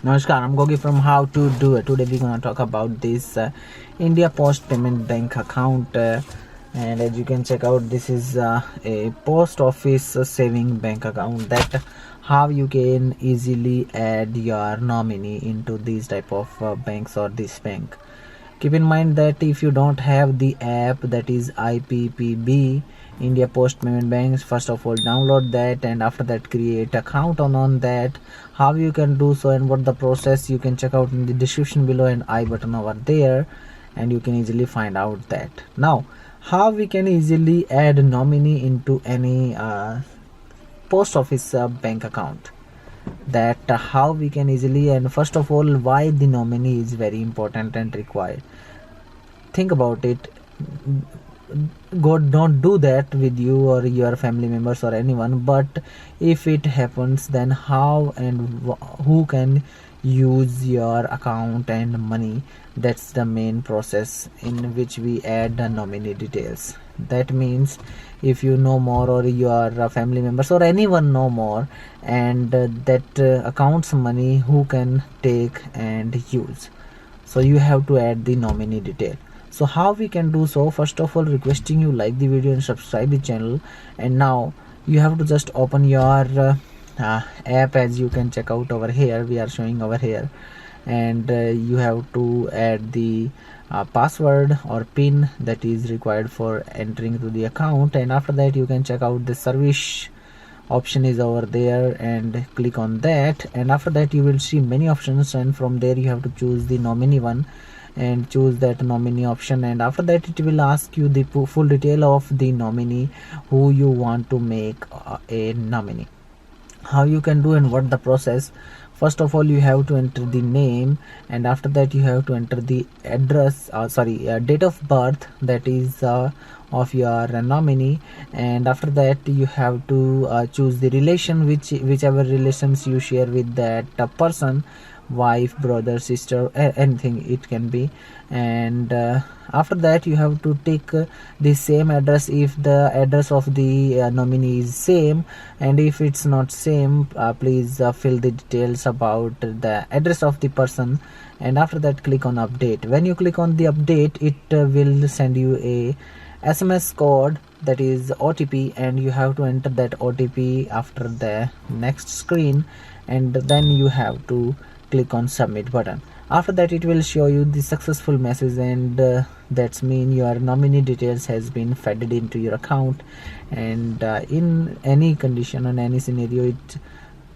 Namaskar, I'm Gogi from How To Do It. Today we're gonna talk about this India Post Payment Bank account, and as you can check out, this is a post office saving bank account. That how you can easily add your nominee into these type of banks or this bank. Keep in mind that if you don't have the app, that is IPPB, India Post Payment Banks, first of all download that, and after that create account on that. How you can do so and what the process, you can check out in the description below and I button over there, and you can easily find out that. Now how we can easily add nominee into any post office bank account, that how we can easily, and first of all why the nominee is very important and required. Think about it. God don't do that with you or your family members or anyone, but if it happens, then how and who can use your account and money? That's the main process in which we add the nominee details. That means if you know more or your family members or anyone know more, and that accounts money who can take and use, so you have to add the nominee detail. So how we can do so? First of all, requesting you like the video and subscribe the channel. And now you have to just open your app, as you can check out over here, we are showing over here, and you have to add the password or pin that is required for entering to the account. And after that you can check out the service option is over there and click on that, and after that you will see many options, and from there you have to choose the nominee one and choose that nominee option. And after that it will ask you the full detail of the nominee who you want to make a nominee. How you can do and what the process? First of all, you have to enter the name, and after that you have to enter the address, date of birth, that is of your nominee. And after that you have to choose the relation, whichever relations you share with that person, wife, brother, sister, anything it can be. And after that you have to take the same address if the address of the nominee is same, and if it's not same, please fill the details about the address of the person. And after that click on update. When you click on the update, it will send you a SMS code, that is OTP, and you have to enter that OTP after the next screen, and then you have to click on submit button. After that it will show you the successful message, and that's mean your nominee details has been fed into your account. And in any condition or any scenario it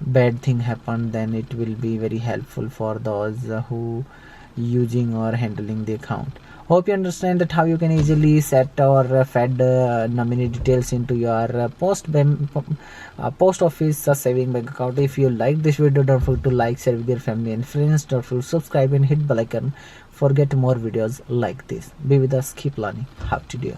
bad thing happen, then it will be very helpful for those who using or handling the account. Hope you understand that how you can easily set or fed nominee details into your post office saving bank account. If you like this video, don't forget to like, share with your family and friends. Don't forget to subscribe and hit bell icon for get more videos like this. Be with us, keep learning how to do.